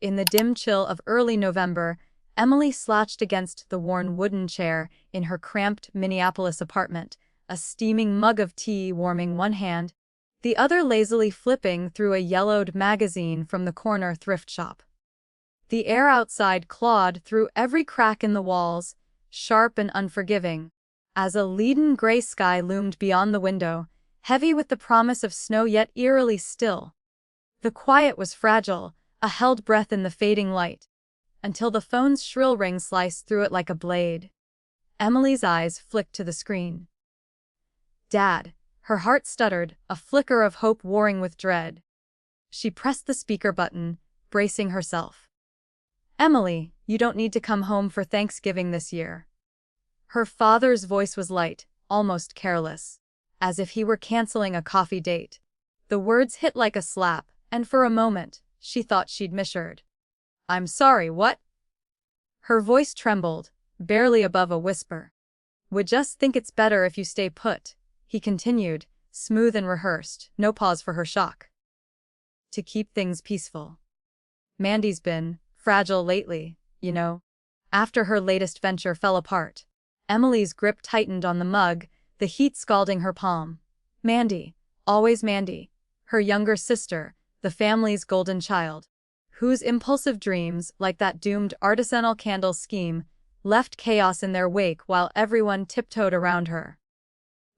In the dim chill of early November, Emily slouched against the worn wooden chair in her cramped Minneapolis apartment, a steaming mug of tea warming one hand, the other lazily flipping through a yellowed magazine from the corner thrift shop. The air outside clawed through every crack in the walls, sharp and unforgiving, as a leaden gray sky loomed beyond the window, heavy with the promise of snow yet eerily still. The quiet was fragile, a held breath in the fading light, until the phone's shrill ring sliced through it like a blade. Emily's eyes flicked to the screen. Dad. Her heart stuttered, a flicker of hope warring with dread. She pressed the speaker button, bracing herself. Emily, you don't need to come home for Thanksgiving this year. Her father's voice was light, almost careless, as if he were canceling a coffee date. The words hit like a slap, and for a moment, she thought she'd misheard. I'm sorry, what? Her voice trembled, barely above a whisper. Would just think it's better if you stay put, he continued, smooth and rehearsed, no pause for her shock. To keep things peaceful. Mandy's been fragile lately, you know. After her latest venture fell apart. Emily's grip tightened on the mug, the heat scalding her palm. Mandy, always Mandy, her younger sister, the family's golden child, whose impulsive dreams, like that doomed artisanal candle scheme, left chaos in their wake while everyone tiptoed around her.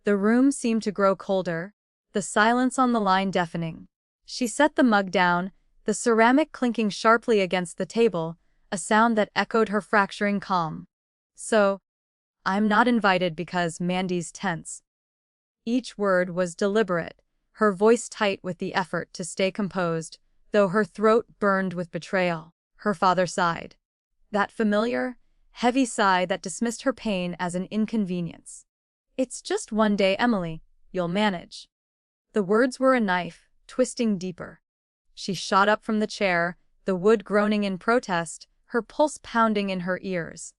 The room seemed to grow colder, the silence on the line deafening. She set the mug down, the ceramic clinking sharply against the table, a sound that echoed her fracturing calm. So, I'm not invited because Mandy's tense. Each word was deliberate, her voice tight with the effort to stay composed, though her throat burned with betrayal. Her father sighed. That familiar, heavy sigh that dismissed her pain as an inconvenience. It's just one day, Emily. You'll manage. The words were a knife, twisting deeper. She shot up from the chair, the wood groaning in protest, her pulse pounding in her ears.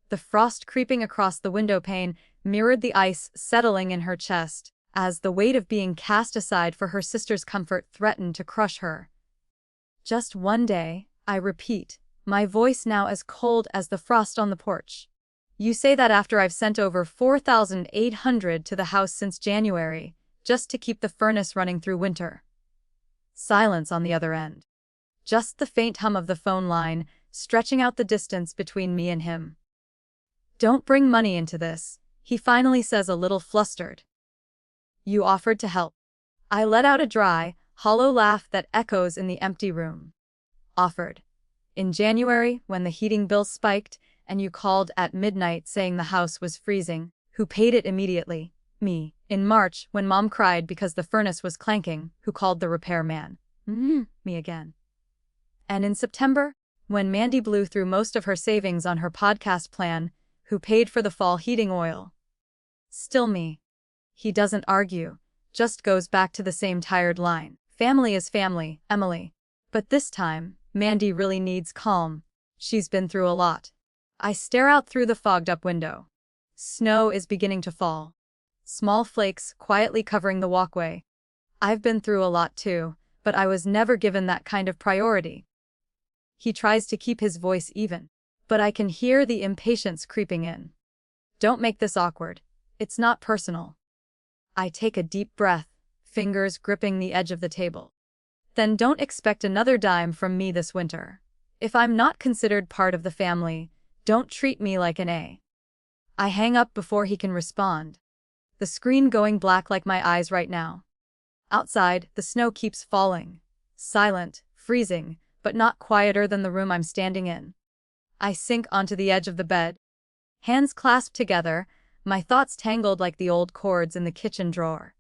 The frost creeping across the windowpane mirrored the ice settling in her chest, as the weight of being cast aside for her sister's comfort threatened to crush her. Just one day, I repeat, my voice now as cold as the frost on the porch. You say that after I've sent over 4,800 to the house since January, just to keep the furnace running through winter. Silence on the other end. Just the faint hum of the phone line, stretching out the distance between me and him. Don't bring money into this, he finally says, a little flustered. You offered to help. I let out a dry, hollow laugh that echoes in the empty room. Offered. In January, when the heating bill spiked, and you called at midnight saying the house was freezing, who paid it immediately? Me. In March, when Mom cried because the furnace was clanking, who called the repairman? Me again. And in September, when Mandy blew through most of her savings on her podcast plan, who paid for the fall heating oil? Still me. He doesn't argue, just goes back to the same tired line. Family is family, Emily. But this time, Mandy really needs calm. She's been through a lot. I stare out through the fogged-up window. Snow is beginning to fall. Small flakes quietly covering the walkway. I've been through a lot too, but I was never given that kind of priority. He tries to keep his voice even, but I can hear the impatience creeping in. Don't make this awkward. It's not personal. I take a deep breath, fingers gripping the edge of the table. Then don't expect another dime from me this winter. If I'm not considered part of the family, don't treat me like an A. I hang up before he can respond. The screen going black like my eyes right now. Outside, the snow keeps falling. Silent, freezing, but not quieter than the room I'm standing in. I sink onto the edge of the bed. Hands clasped together, my thoughts tangled like the old cords in the kitchen drawer.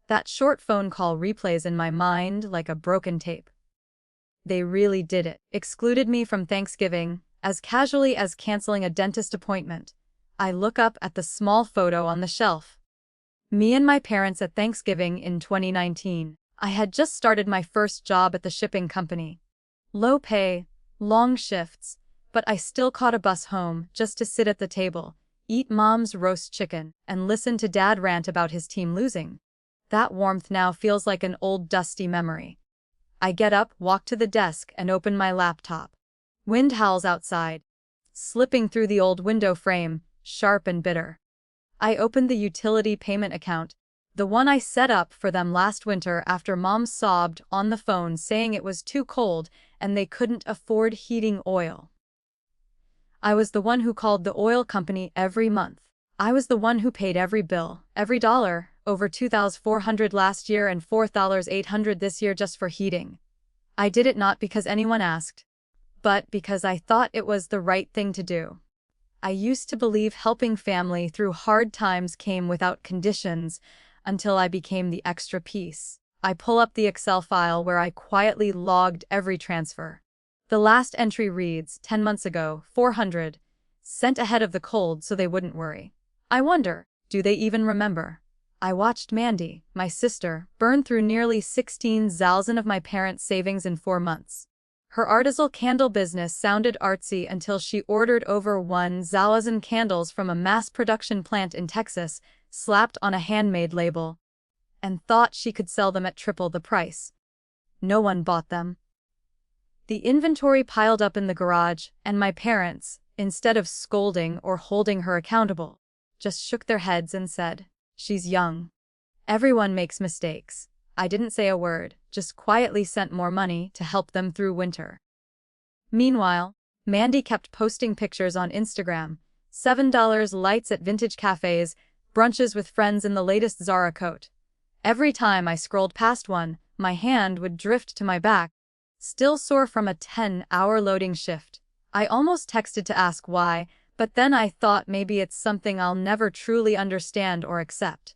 That short phone call replays in my mind like a broken tape. They really did it. Excluded me from Thanksgiving, as casually as canceling a dentist appointment. I look up at the small photo on the shelf. Me and my parents at Thanksgiving in 2019. I had just started my first job at the shipping company. Low pay, long shifts, but I still caught a bus home just to sit at the table, eat Mom's roast chicken, and listen to Dad rant about his team losing. That warmth now feels like an old dusty memory. I get up, walk to the desk, and open my laptop. Wind howls outside, slipping through the old window frame, sharp and bitter. I opened the utility payment account, the one I set up for them last winter after Mom sobbed on the phone saying it was too cold and they couldn't afford heating oil. I was the one who called the oil company every month. I was the one who paid every bill, every dollar, over $2,400 last year and $4,800 this year just for heating. I did it not because anyone asked, but because I thought it was the right thing to do. I used to believe helping family through hard times came without conditions until I became the extra piece. I pull up the Excel file where I quietly logged every transfer. The last entry reads, 10 months ago, 400, sent ahead of the cold so they wouldn't worry. I wonder, do they even remember? I watched Mandy, my sister, burn through nearly 16,000 of my parents' savings in 4 months. Her artisanal candle business sounded artsy until she ordered over 1,000 candles from a mass production plant in Texas, slapped on a handmade label, and thought she could sell them at triple the price. No one bought them. The inventory piled up in the garage, and my parents, instead of scolding or holding her accountable, just shook their heads and said, "She's young. Everyone makes mistakes." I didn't say a word, just quietly sent more money to help them through winter. Meanwhile, Mandy kept posting pictures on Instagram, $7 lights at vintage cafes, brunches with friends in the latest Zara coat. Every time I scrolled past one, my hand would drift to my back, still sore from a 10-hour loading shift. I almost texted to ask why, but then I thought maybe it's something I'll never truly understand or accept.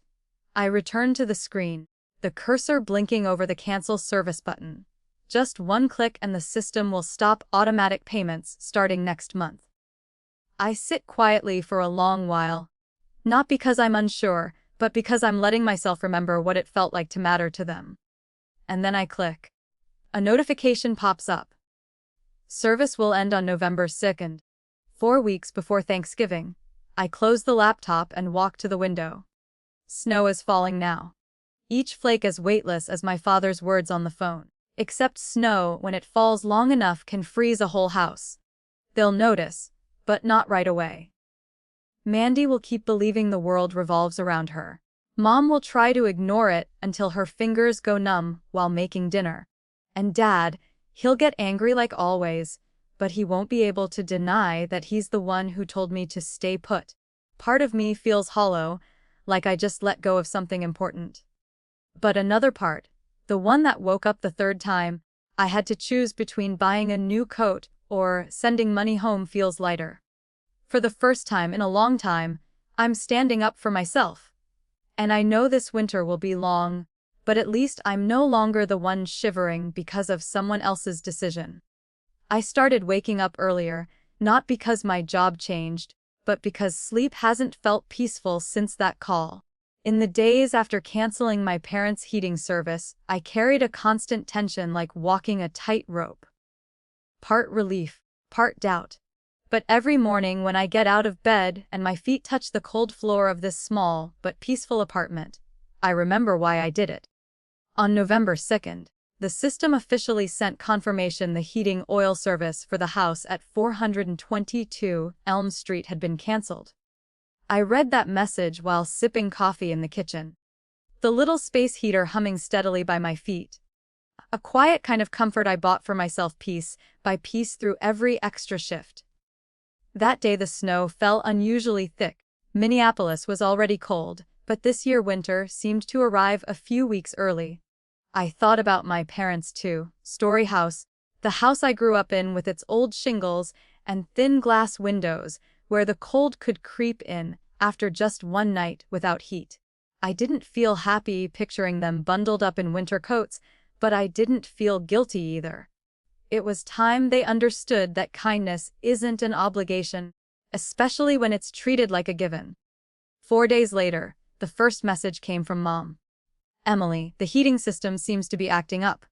I returned to the screen, the cursor blinking over the cancel service button. Just one click and the system will stop automatic payments starting next month. I sit quietly for a long while, not because I'm unsure, but because I'm letting myself remember what it felt like to matter to them. And then I click. A notification pops up. Service will end on November 2nd, 4 weeks before Thanksgiving. I close the laptop and walk to the window. Snow is falling now. Each flake as weightless as my father's words on the phone. Except snow, when it falls long enough, can freeze a whole house. They'll notice, but not right away. Mandy will keep believing the world revolves around her. Mom will try to ignore it until her fingers go numb while making dinner. And Dad, he'll get angry like always, but he won't be able to deny that he's the one who told me to stay put. Part of me feels hollow, like I just let go of something important. But another part, the one that woke up the third time I had to choose between buying a new coat or sending money home, feels lighter. For the first time in a long time, I'm standing up for myself. And I know this winter will be long, but at least I'm no longer the one shivering because of someone else's decision. I started waking up earlier, not because my job changed, but because sleep hasn't felt peaceful since that call. In the days after canceling my parents' heating service, I carried a constant tension like walking a tightrope. Part relief, part doubt. But every morning when I get out of bed and my feet touch the cold floor of this small but peaceful apartment, I remember why I did it. On November 2nd, the system officially sent confirmation the heating oil service for the house at 422 Elm Street had been canceled. I read that message while sipping coffee in the kitchen, the little space heater humming steadily by my feet. A quiet kind of comfort I bought for myself piece by piece through every extra shift. That day the snow fell unusually thick. Minneapolis was already cold, but this year winter seemed to arrive a few weeks early. I thought about my parents' two-story house, the house I grew up in with its old shingles and thin glass windows, where the cold could creep in after just one night without heat. I didn't feel happy picturing them bundled up in winter coats, but I didn't feel guilty either. It was time they understood that kindness isn't an obligation, especially when it's treated like a given. 4 days later, the first message came from Mom. "Emily, the heating system seems to be acting up.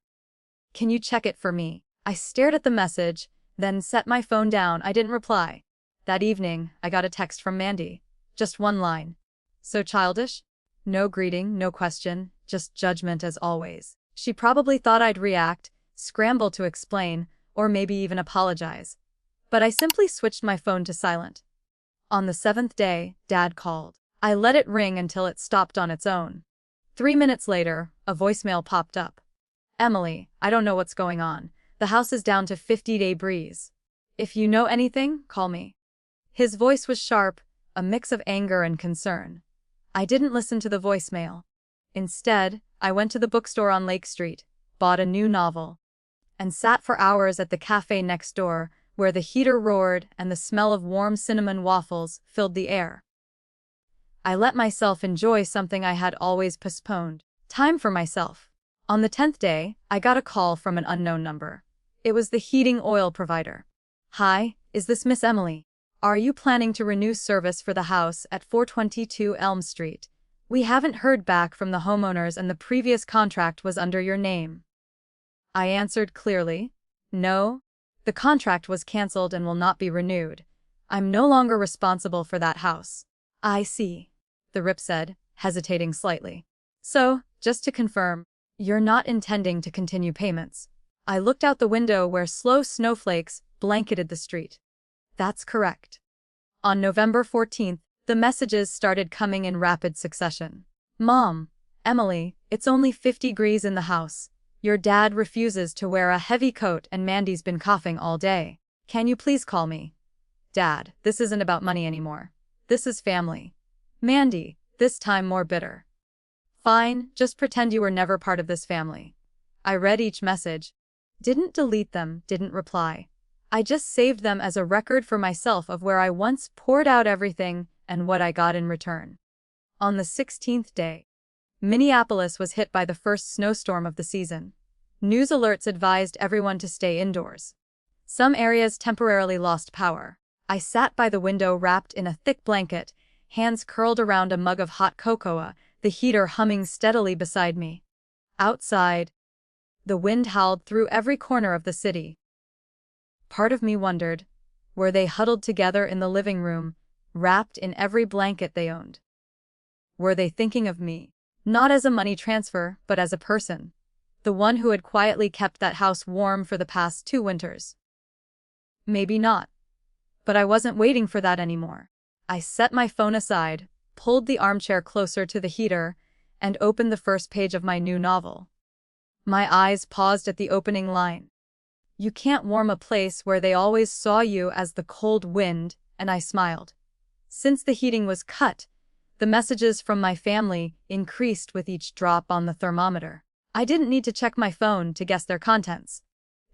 Can you check it for me?" I stared at the message, then set my phone down. I didn't reply. That evening, I got a text from Mandy. Just one line. "So childish?" No greeting, no question, just judgment as always. She probably thought I'd react, scramble to explain, or maybe even apologize. But I simply switched my phone to silent. On the seventh day, Dad called. I let it ring until it stopped on its own. 3 minutes later, a voicemail popped up. Emily, I don't know what's going on. The house is down to 50-day breeze. If you know anything, call me. His voice was sharp, a mix of anger and concern. I didn't listen to the voicemail. Instead, I went to the bookstore on Lake Street, bought a new novel, and sat for hours at the cafe next door, where the heater roared and the smell of warm cinnamon waffles filled the air. I let myself enjoy something I had always postponed. Time for myself. On the 10th day, I got a call from an unknown number. It was the heating oil provider. Hi, is this Miss Emily? Are you planning to renew service for the house at 422 Elm Street? We haven't heard back from the homeowners and the previous contract was under your name. I answered clearly, no. The contract was cancelled and will not be renewed. I'm no longer responsible for that house. I see, the rip said, hesitating slightly. So, just to confirm, you're not intending to continue payments. I looked out the window where slow snowflakes blanketed the street. That's correct. On November 14th, the messages started coming in rapid succession. Mom, Emily, it's only 50 degrees in the house. Your dad refuses to wear a heavy coat and Mandy's been coughing all day. Can you please call me? Dad, this isn't about money anymore. This is family. Mandy, this time more bitter. Fine, just pretend you were never part of this family. I read each message. Didn't delete them, didn't reply. I just saved them as a record for myself of where I once poured out everything and what I got in return. On the 16th day, Minneapolis was hit by the first snowstorm of the season. News alerts advised everyone to stay indoors. Some areas temporarily lost power. I sat by the window wrapped in a thick blanket, hands curled around a mug of hot cocoa, the heater humming steadily beside me. Outside, the wind howled through every corner of the city. Part of me wondered, were they huddled together in the living room, wrapped in every blanket they owned? Were they thinking of me, not as a money transfer, but as a person, the one who had quietly kept that house warm for the past 2 winters? Maybe not. But I wasn't waiting for that anymore. I set my phone aside, pulled the armchair closer to the heater, and opened the first page of my new novel. My eyes paused at the opening line. You can't warm a place where they always saw you as the cold wind, and I smiled. Since the heating was cut, the messages from my family increased with each drop on the thermometer. I didn't need to check my phone to guess their contents.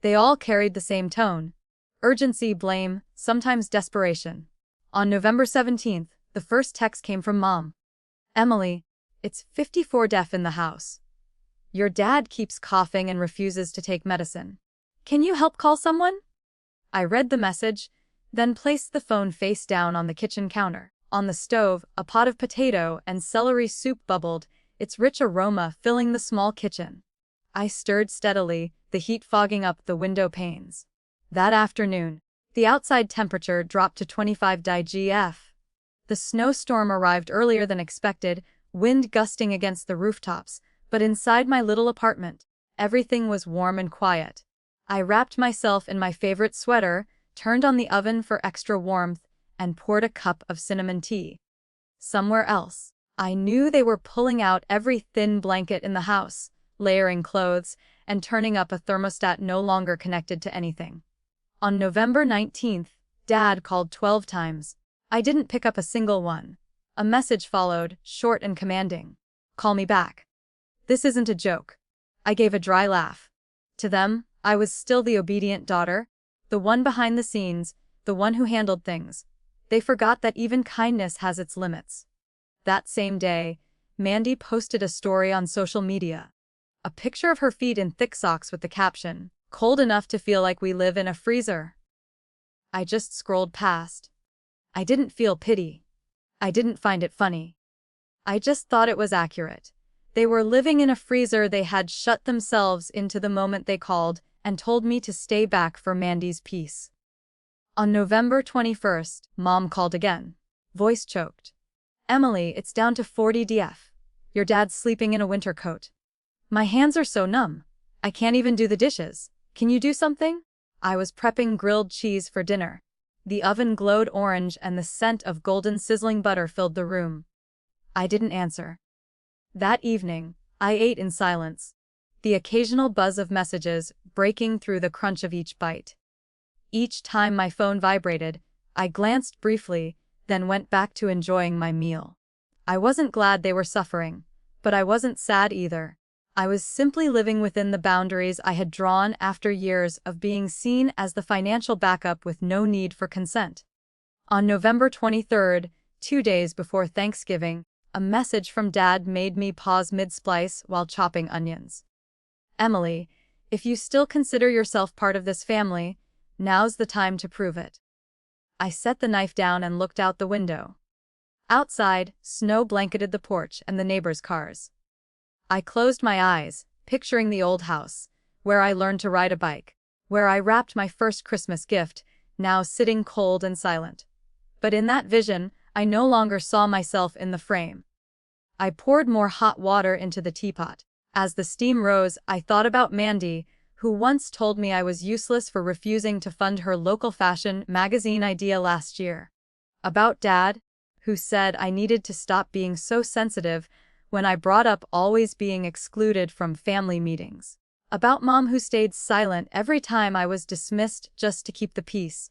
They all carried the same tone. Urgency, blame, sometimes desperation. On November 17th, the first text came from Mom. Emily, it's 54 degrees in the house. Your dad keeps coughing and refuses to take medicine. Can you help call someone? I read the message, then placed the phone face down on the kitchen counter. On the stove, a pot of potato and celery soup bubbled, its rich aroma filling the small kitchen. I stirred steadily, the heat fogging up the window panes. That afternoon, the outside temperature dropped to 25 degrees. The snowstorm arrived earlier than expected, wind gusting against the rooftops, but inside my little apartment, everything was warm and quiet. I wrapped myself in my favorite sweater, turned on the oven for extra warmth, and poured a cup of cinnamon tea. Somewhere else, I knew they were pulling out every thin blanket in the house, layering clothes, and turning up a thermostat no longer connected to anything. On November 19th, Dad called 12 times. I didn't pick up a single one. A message followed, short and commanding. Call me back. This isn't a joke. I gave a dry laugh. To them, I was still the obedient daughter, the one behind the scenes, the one who handled things. They forgot that even kindness has its limits. That same day, Mandy posted a story on social media. A picture of her feet in thick socks with the caption, "Cold enough to feel like we live in a freezer." I just scrolled past. I didn't feel pity. I didn't find it funny. I just thought it was accurate. They were living in a freezer they had shut themselves into the moment they called and told me to stay back for Mandy's peace. On November 21st, Mom called again. Voice choked. Emily, it's down to 40 degrees. Your dad's sleeping in a winter coat. My hands are so numb. I can't even do the dishes. Can you do something? I was prepping grilled cheese for dinner. The oven glowed orange and the scent of golden sizzling butter filled the room. I didn't answer. That evening, I ate in silence, the occasional buzz of messages breaking through the crunch of each bite. Each time my phone vibrated, I glanced briefly, then went back to enjoying my meal. I wasn't glad they were suffering, but I wasn't sad either. I was simply living within the boundaries I had drawn after years of being seen as the financial backup with no need for consent. On November 23rd, 2 days before Thanksgiving, a message from Dad made me pause mid-splice while chopping onions. Emily, if you still consider yourself part of this family, now's the time to prove it. I set the knife down and looked out the window. Outside, snow blanketed the porch and the neighbors' cars. I closed my eyes, picturing the old house, where I learned to ride a bike, where I wrapped my first Christmas gift, now sitting cold and silent. But in that vision, I no longer saw myself in the frame. I poured more hot water into the teapot. As the steam rose, I thought about Mandy, who once told me I was useless for refusing to fund her local fashion magazine idea last year. About Dad, who said I needed to stop being so sensitive when I brought up always being excluded from family meetings. About Mom, who stayed silent every time I was dismissed just to keep the peace.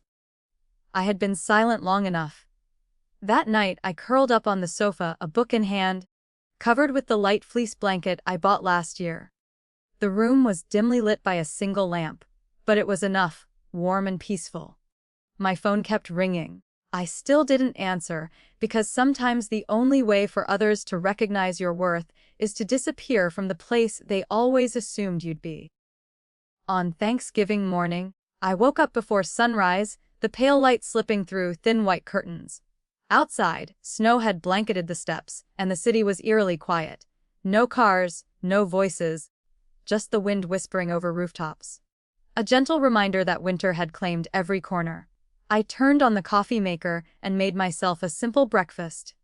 I had been silent long enough. That night, I curled up on the sofa, a book in hand, covered with the light fleece blanket I bought last year. The room was dimly lit by a single lamp, but it was enough, warm and peaceful. My phone kept ringing. I still didn't answer, because sometimes the only way for others to recognize your worth is to disappear from the place they always assumed you'd be. On Thanksgiving morning, I woke up before sunrise, the pale light slipping through thin white curtains. Outside, snow had blanketed the steps, and the city was eerily quiet. No cars, no voices, just the wind whispering over rooftops. A gentle reminder that winter had claimed every corner. I turned on the coffee maker and made myself a simple breakfast.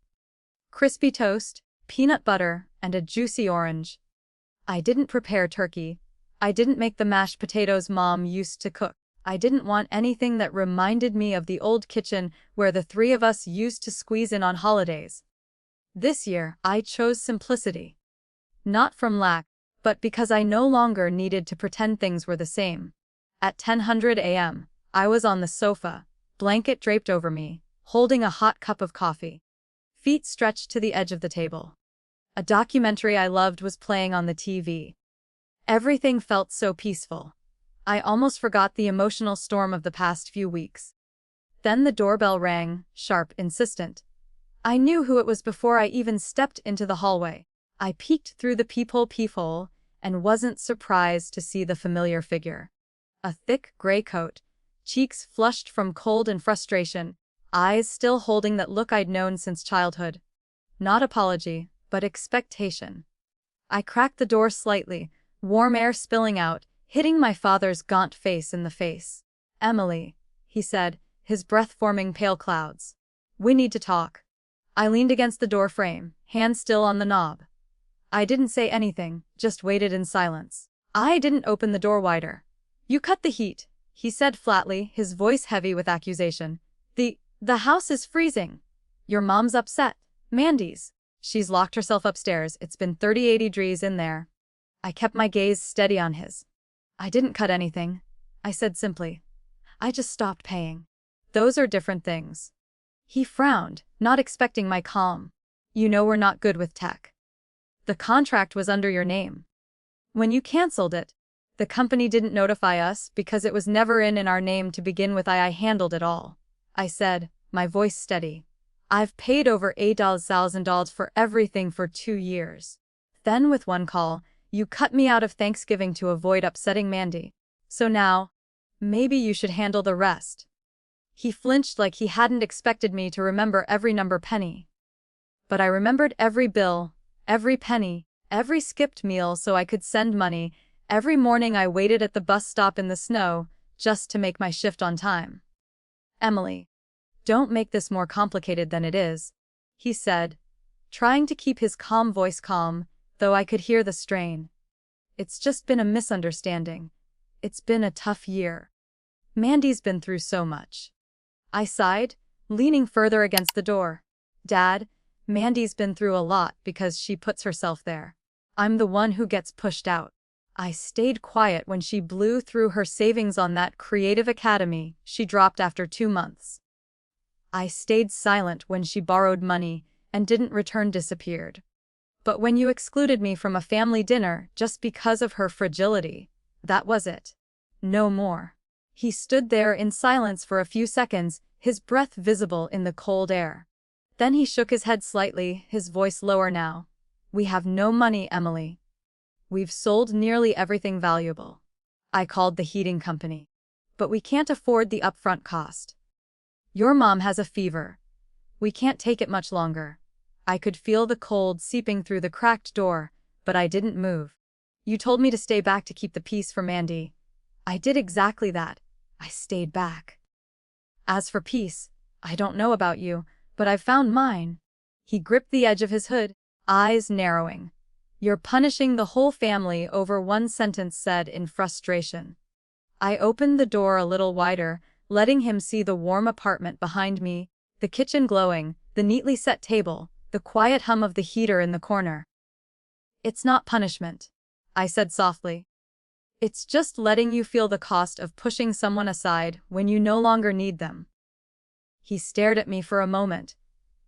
Crispy toast, peanut butter, and a juicy orange. I didn't prepare turkey. I didn't make the mashed potatoes Mom used to cook. I didn't want anything that reminded me of the old kitchen where the three of us used to squeeze in on holidays. This year, I chose simplicity. Not from lack, but because I no longer needed to pretend things were the same. At 10:00 a.m., I was on the sofa, blanket draped over me, holding a hot cup of coffee. Feet stretched to the edge of the table. A documentary I loved was playing on the TV. Everything felt so peaceful. I almost forgot the emotional storm of the past few weeks. Then the doorbell rang, sharp, insistent. I knew who it was before I even stepped into the hallway. I peeked through the peephole and wasn't surprised to see the familiar figure. A thick gray coat, cheeks flushed from cold and frustration, eyes still holding that look I'd known since childhood. Not apology, but expectation. I cracked the door slightly, warm air spilling out, hitting my father's gaunt face in the face. "Emily," he said, his breath forming pale clouds. "We need to talk." I leaned against the door frame, hand still on the knob. I didn't say anything, just waited in silence. I didn't open the door wider. "You cut the heat," he said flatly, his voice heavy with accusation. The house is freezing. Your mom's upset. Mandy's. She's locked herself upstairs. It's been 38 degrees in there." I kept my gaze steady on his. "I didn't cut anything," I said simply. "I just stopped paying." "Those are different things." He frowned, not expecting my calm. "You know we're not good with tech. The contract was under your name. When you canceled it, the company didn't notify us because it was never in our name to begin with. I handled it all," I said, my voice steady. "I've paid over $8,000 for everything for 2 years. Then with one call, you cut me out of Thanksgiving to avoid upsetting Mandy. So now, maybe you should handle the rest." He flinched like he hadn't expected me to remember every number penny. But I remembered every bill, every penny, every skipped meal so I could send money. Every morning I waited at the bus stop in the snow, just to make my shift on time. "Emily, don't make this more complicated than it is," he said, trying to keep his calm voice calm, though I could hear the strain. It's just been a misunderstanding. It's been a tough year. Mandy's been through so much. I sighed, leaning further against the door. Dad, Mandy's been through a lot because she puts herself there. I'm the one who gets pushed out. I stayed quiet when she blew through her savings on that creative academy she dropped after 2 months. I stayed silent when she borrowed money and didn't return, disappeared. But when you excluded me from a family dinner just because of her fragility, that was it. No more. He stood there in silence for a few seconds, his breath visible in the cold air. Then he shook his head slightly, his voice lower now. We have no money, Emily. We've sold nearly everything valuable. I called the heating company. But we can't afford the upfront cost. Your mom has a fever. We can't take it much longer. I could feel the cold seeping through the cracked door, but I didn't move. You told me to stay back to keep the peace for Mandy. I did exactly that. I stayed back. As for peace, I don't know about you, but I've found mine. He gripped the edge of his hood, eyes narrowing. You're punishing the whole family over one sentence, said in frustration. I opened the door a little wider, letting him see the warm apartment behind me, the kitchen glowing, the neatly set table, the quiet hum of the heater in the corner. It's not punishment, I said softly. It's just letting you feel the cost of pushing someone aside when you no longer need them. He stared at me for a moment,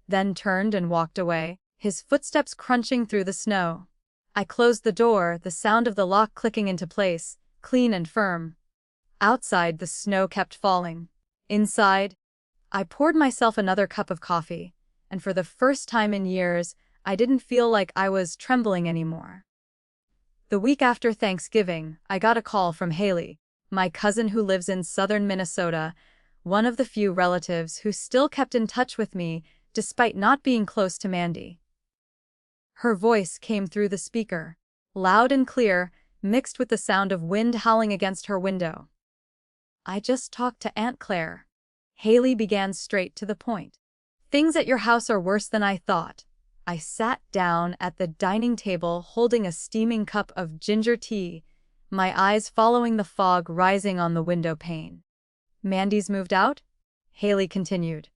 then turned and walked away, his footsteps crunching through the snow. I closed the door, the sound of the lock clicking into place, clean and firm. Outside, the snow kept falling. Inside, I poured myself another cup of coffee, and for the first time in years, I didn't feel like I was trembling anymore. The week after Thanksgiving, I got a call from Haley, my cousin who lives in southern Minnesota, one of the few relatives who still kept in touch with me despite not being close to Mandy. Her voice came through the speaker, loud and clear, mixed with the sound of wind howling against her window. I just talked to Aunt Claire. Haley began straight to the point. Things at your house are worse than I thought. I sat down at the dining table holding a steaming cup of ginger tea, my eyes following the fog rising on the window pane. Mandy's moved out? Haley continued.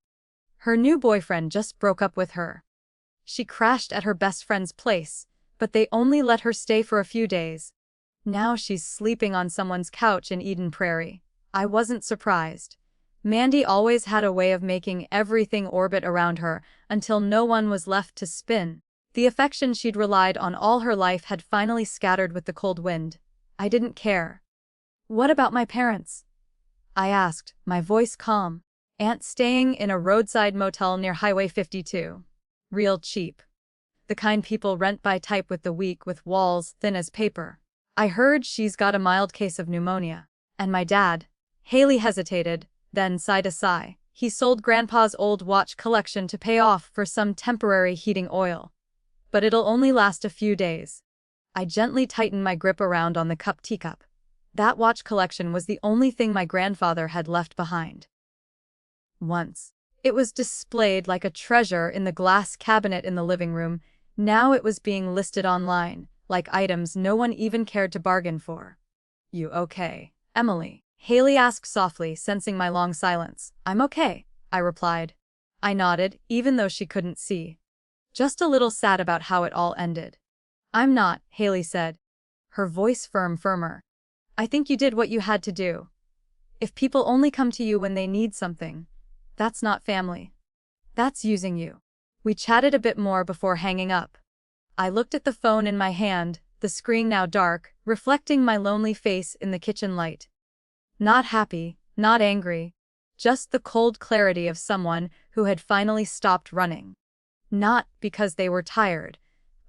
Her new boyfriend just broke up with her. She crashed at her best friend's place, but they only let her stay for a few days. Now she's sleeping on someone's couch in Eden Prairie. I wasn't surprised. Mandy always had a way of making everything orbit around her until no one was left to spin. The affection she'd relied on all her life had finally scattered with the cold wind. I didn't care. What about my parents? I asked, my voice calm. Aunt's staying in a roadside motel near Highway 52. Real cheap. The kind people rent by type with the week with walls thin as paper. I heard she's got a mild case of pneumonia. And my dad. Haley hesitated, then sighed a sigh. He sold Grandpa's old watch collection to pay off for some temporary heating oil. But it'll only last a few days. I gently tightened my grip around on the teacup. That watch collection was the only thing my grandfather had left behind. Once, it was displayed like a treasure in the glass cabinet in the living room. Now it was being listed online, like items no one even cared to bargain for. You okay, Emily? Haley asked softly, sensing my long silence. I'm okay, I replied. I nodded, even though she couldn't see. Just a little sad about how it all ended. I'm not, Haley said, her voice firmer. I think you did what you had to do. If people only come to you when they need something, that's not family. That's using you. We chatted a bit more before hanging up. I looked at the phone in my hand, the screen now dark, reflecting my lonely face in the kitchen light. Not happy, not angry, just the cold clarity of someone who had finally stopped running. Not because they were tired,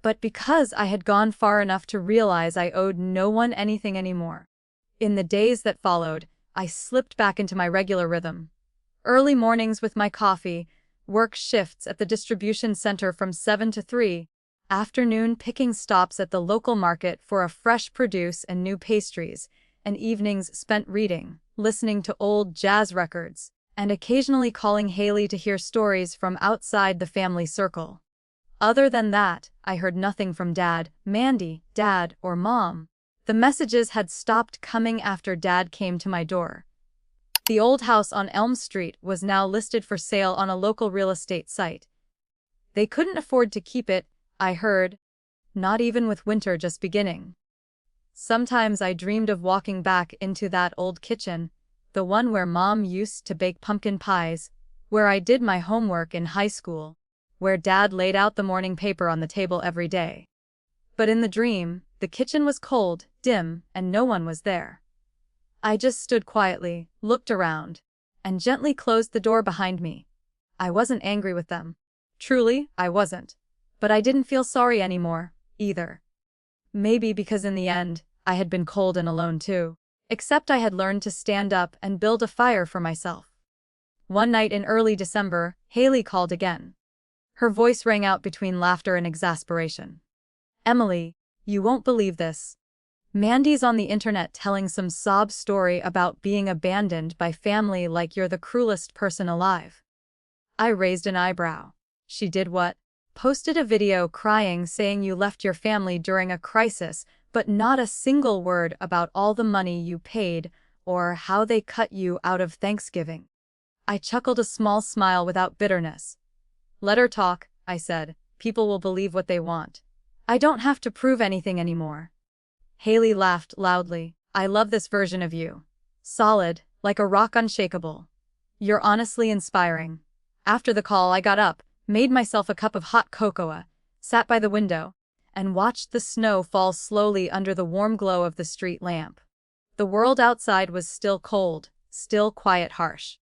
but because I had gone far enough to realize I owed no one anything anymore. In the days that followed, I slipped back into my regular rhythm. Early mornings with my coffee, work shifts at the distribution center from 7 to 3, afternoon picking stops at the local market for a fresh produce and new pastries, and evenings spent reading, listening to old jazz records, and occasionally calling Haley to hear stories from outside the family circle. Other than that, I heard nothing from Dad, Mandy, Dad, or Mom. The messages had stopped coming after Dad came to my door. The old house on Elm Street was now listed for sale on a local real estate site. They couldn't afford to keep it, I heard, not even with winter just beginning. Sometimes I dreamed of walking back into that old kitchen, the one where Mom used to bake pumpkin pies, where I did my homework in high school, where Dad laid out the morning paper on the table every day. But in the dream, the kitchen was cold, dim, and no one was there. I just stood quietly, looked around, and gently closed the door behind me. I wasn't angry with them. Truly, I wasn't. But I didn't feel sorry anymore, either. Maybe because in the end, I had been cold and alone too. Except I had learned to stand up and build a fire for myself. One night in early December, Haley called again. Her voice rang out between laughter and exasperation. "Emily, you won't believe this. Mandy's on the internet telling some sob story about being abandoned by family like you're the cruelest person alive." I raised an eyebrow. "She did what?" "Posted a video crying saying you left your family during a crisis, but not a single word about all the money you paid or how they cut you out of Thanksgiving." I chuckled a small smile without bitterness. "Let her talk," I said. "People will believe what they want. I don't have to prove anything anymore." Haley laughed loudly. "I love this version of you. Solid, like a rock, unshakable. You're honestly inspiring." After the call, I got up, made myself a cup of hot cocoa, sat by the window, and watched the snow fall slowly under the warm glow of the street lamp. The world outside was still cold, still quiet, harsh.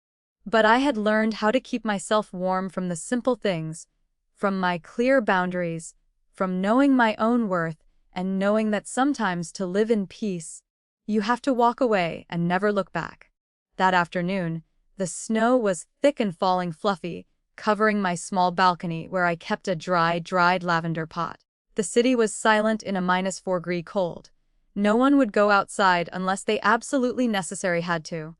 But I had learned how to keep myself warm from the simple things, from my clear boundaries, from knowing my own worth, and knowing that sometimes to live in peace, you have to walk away and never look back. That afternoon, the snow was thick and falling fluffy, covering my small balcony where I kept a dried lavender pot. The city was silent in a -4-degree cold. No one would go outside unless they absolutely necessary had to.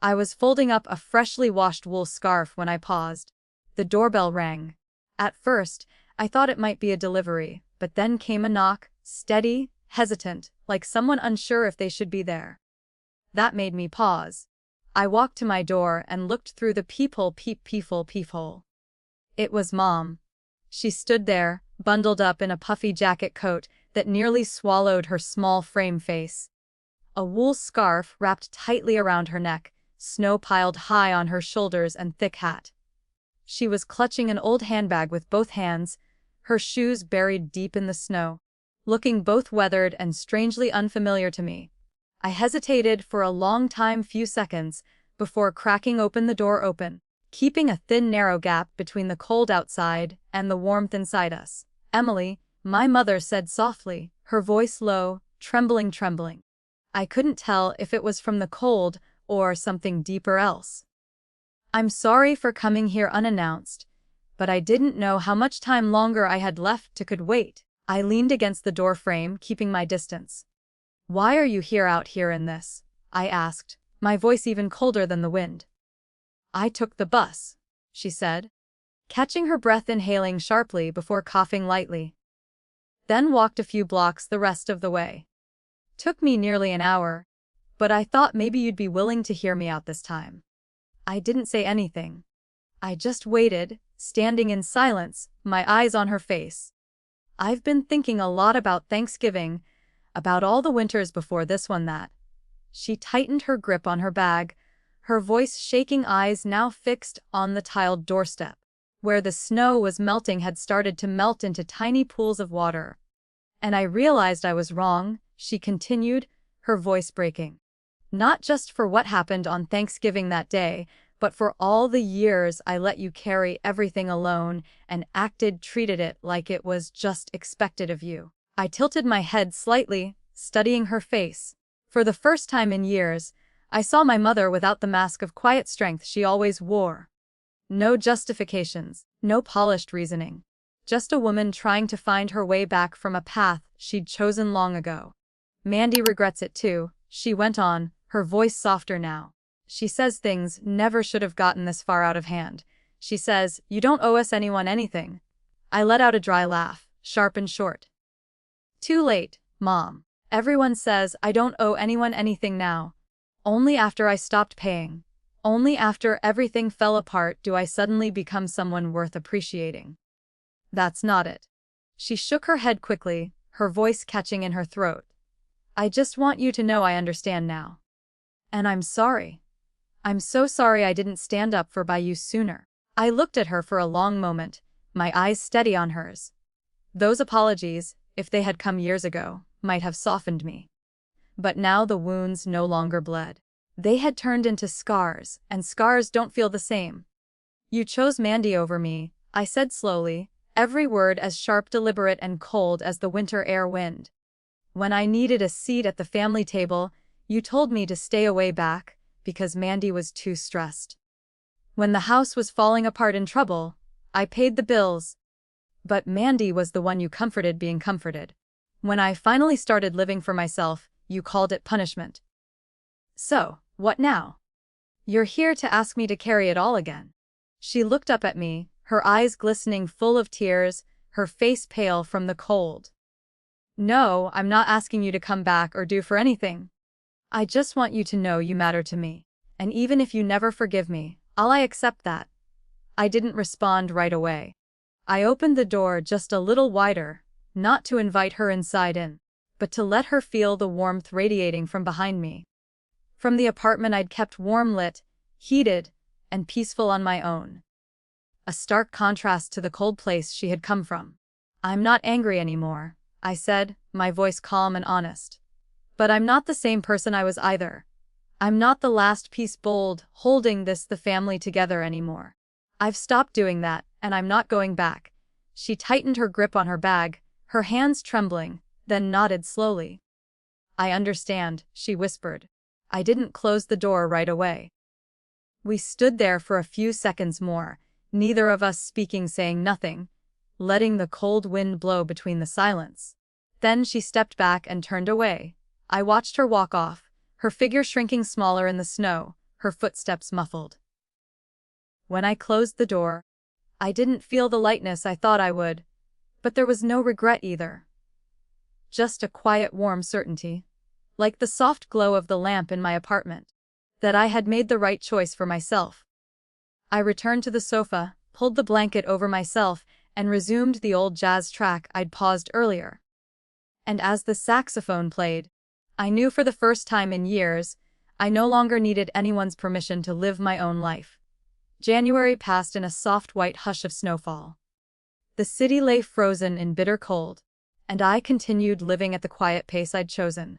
I was folding up a freshly washed wool scarf when I paused. The doorbell rang. At first, I thought it might be a delivery, but then came a knock, steady, hesitant, like someone unsure if they should be there. That made me pause. I walked to my door and looked through the peephole. It was Mom. She stood there, bundled up in a puffy jacket coat that nearly swallowed her small frame face. A wool scarf wrapped tightly around her neck, snow piled high on her shoulders, and thick hat. She was clutching an old handbag with both hands, her shoes buried deep in the snow, looking both weathered and strangely unfamiliar to me. I hesitated for a long time, few seconds, before cracking open the door, keeping a thin narrow gap between the cold outside and the warmth inside us. "Emily," my mother said softly, her voice low, trembling. I couldn't tell if it was from the cold or something deeper else. "I'm sorry for coming here unannounced, but I didn't know how much time longer I had left to could wait." I leaned against the door frame, keeping my distance. "Why are you here out here in this?" I asked, my voice even colder than the wind. "I took the bus," she said, catching her breath, inhaling sharply before coughing lightly. "Then walked a few blocks the rest of the way. Took me nearly an hour, but I thought maybe you'd be willing to hear me out this time." I didn't say anything. I just waited, standing in silence, my eyes on her face. "I've been thinking a lot about Thanksgiving, about all the winters before this one that." She tightened her grip on her bag, her voice shaking, eyes now fixed on the tiled doorstep. Where the snow was melting had started to melt into tiny pools of water. "And I realized I was wrong," she continued, her voice breaking. "Not just for what happened on Thanksgiving that day, but for all the years I let you carry everything alone and treated it like it was just expected of you." I tilted my head slightly, studying her face. For the first time in years, I saw my mother without the mask of quiet strength she always wore. No justifications, no polished reasoning. Just a woman trying to find her way back from a path she'd chosen long ago. "Mandy regrets it too," she went on, her voice softer now. "She says things never should have gotten this far out of hand. She says, you don't owe us anyone anything." I let out a dry laugh, sharp and short. "Too late, Mom." Everyone says I don't owe anyone anything now. Only after I stopped paying. Only after everything fell apart do I suddenly become someone worth appreciating. That's not it. She shook her head quickly, her voice catching in her throat. I just want you to know I understand now. And I'm sorry. I'm so sorry I didn't stand up for by you sooner. I looked at her for a long moment, my eyes steady on hers. Those apologies, if they had come years ago, might have softened me. But now the wounds no longer bled. They had turned into scars, and scars don't feel the same. You chose Mandy over me, I said slowly, every word as sharp, deliberate, and cold as the winter air wind. When I needed a seat at the family table, you told me to stay away back, because Mandy was too stressed. When the house was falling apart in trouble, I paid the bills. But Mandy was the one you comforted being comforted. When I finally started living for myself, you called it punishment. So, what now? You're here to ask me to carry it all again. She looked up at me, her eyes glistening full of tears, her face pale from the cold. No, I'm not asking you to come back or do for anything. I just want you to know you matter to me. And even if you never forgive me, I'll accept that. I didn't respond right away. I opened the door just a little wider, not to invite her inside in, but to let her feel the warmth radiating from behind me. From the apartment I'd kept warm lit, heated, and peaceful on my own. A stark contrast to the cold place she had come from. I'm not angry anymore, I said, my voice calm and honest. But I'm not the same person I was either. I'm not the last piece bold, holding the family together anymore. I've stopped doing that, and I'm not going back. She tightened her grip on her bag, her hands trembling, then nodded slowly. I understand, she whispered. I didn't close the door right away. We stood there for a few seconds more, neither of us speaking, saying nothing, letting the cold wind blow between the silence. Then she stepped back and turned away. I watched her walk off, her figure shrinking smaller in the snow, her footsteps muffled. When I closed the door, I didn't feel the lightness I thought I would, but there was no regret either. Just a quiet, warm certainty, like the soft glow of the lamp in my apartment, that I had made the right choice for myself. I returned to the sofa, pulled the blanket over myself, and resumed the old jazz track I'd paused earlier. And as the saxophone played, I knew for the first time in years, I no longer needed anyone's permission to live my own life. January passed in a soft white hush of snowfall. The city lay frozen in bitter cold, and I continued living at the quiet pace I'd chosen.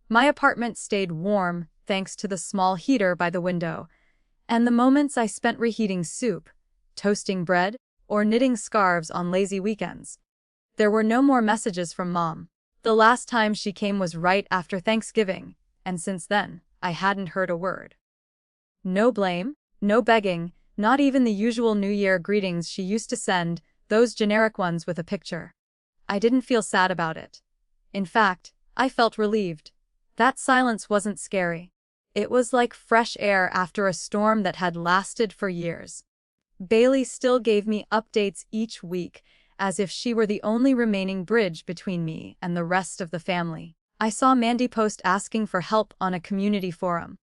My apartment stayed warm, thanks to the small heater by the window, and the moments I spent reheating soup, toasting bread, or knitting scarves on lazy weekends. There were no more messages from Mom. The last time she came was right after Thanksgiving, and since then, I hadn't heard a word. No blame, no begging, not even the usual New Year greetings she used to send, those generic ones with a picture. I didn't feel sad about it. In fact, I felt relieved. That silence wasn't scary. It was like fresh air after a storm that had lasted for years. Bailey still gave me updates each week, as if she were the only remaining bridge between me and the rest of the family. I saw Mandy post asking for help on a community forum.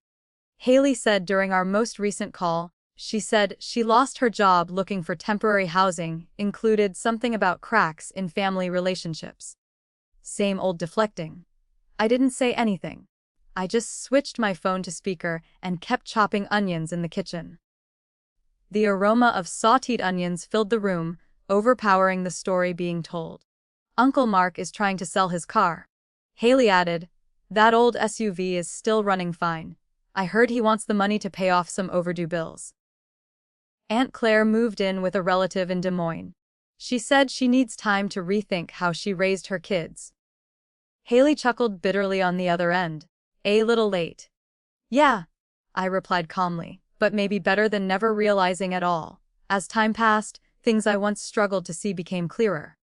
Haley said during our most recent call, she said she lost her job looking for temporary housing, included something about cracks in family relationships. Same old deflecting. I didn't say anything. I just switched my phone to speaker and kept chopping onions in the kitchen. The aroma of sautéed onions filled the room, overpowering the story being told. Uncle Mark is trying to sell his car. Haley added, that old SUV is still running fine. I heard he wants the money to pay off some overdue bills. Aunt Claire moved in with a relative in Des Moines. She said she needs time to rethink how she raised her kids. Haley chuckled bitterly on the other end. A little late. Yeah, I replied calmly, but maybe better than never realizing at all. As time passed, things I once struggled to see became clearer.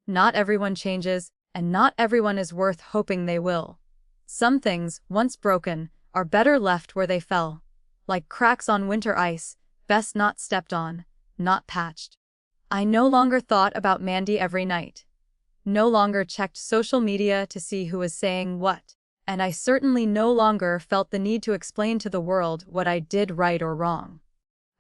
Not everyone changes, and not everyone is worth hoping they will. Some things, once broken, are better left where they fell. Like cracks on winter ice, best not stepped on, not patched. I no longer thought about Mandy every night. no longer checked social media to see who was saying what, and I certainly no longer felt the need to explain to the world what I did right or wrong.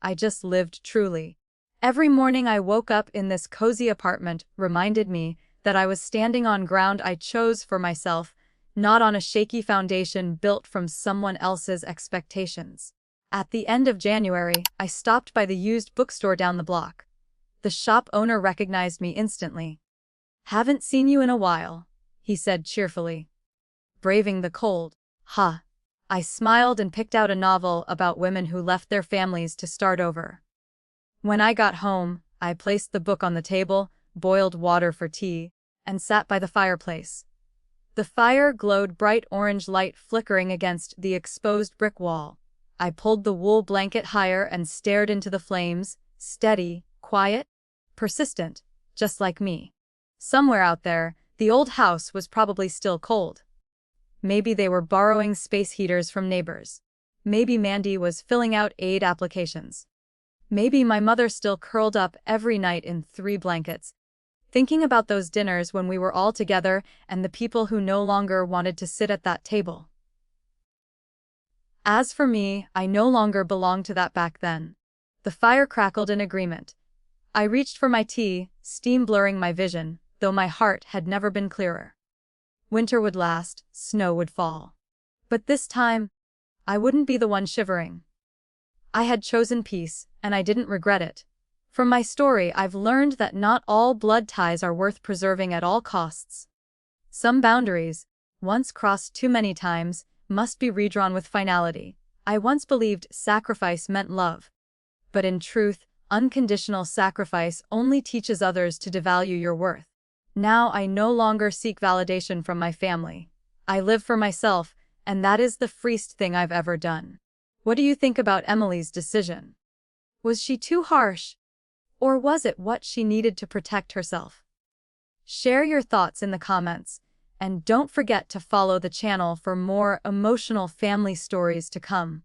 I just lived truly. Every morning I woke up in this cozy apartment reminded me that I was standing on ground I chose for myself, not on a shaky foundation built from someone else's expectations. At the end of January, I stopped by the used bookstore down the block. The shop owner recognized me instantly. "Haven't seen you in a while," he said cheerfully. "Braving the cold, huh?" I smiled and picked out a novel about women who left their families to start over. When I got home, I placed the book on the table, boiled water for tea, and sat by the fireplace. The fire glowed bright orange light flickering against the exposed brick wall. I pulled the wool blanket higher and stared into the flames, steady, quiet, persistent, just like me. Somewhere out there, the old house was probably still cold. Maybe they were borrowing space heaters from neighbors. Maybe Mandy was filling out aid applications. Maybe my mother still curled up every night in 3 blankets, thinking about those dinners when we were all together and the people who no longer wanted to sit at that table. As for me, I no longer belonged to that back then. The fire crackled in agreement. I reached for my tea, steam blurring my vision, though my heart had never been clearer. Winter would last, snow would fall. But this time, I wouldn't be the one shivering. I had chosen peace, and I didn't regret it. From my story, I've learned that not all blood ties are worth preserving at all costs. Some boundaries, once crossed too many times, must be redrawn with finality. I once believed sacrifice meant love. But in truth, unconditional sacrifice only teaches others to devalue your worth. Now I no longer seek validation from my family. I live for myself, and that is the freest thing I've ever done. What do you think about Emily's decision? Was she too harsh? Or was it what she needed to protect herself? Share your thoughts in the comments, and don't forget to follow the channel for more emotional family stories to come.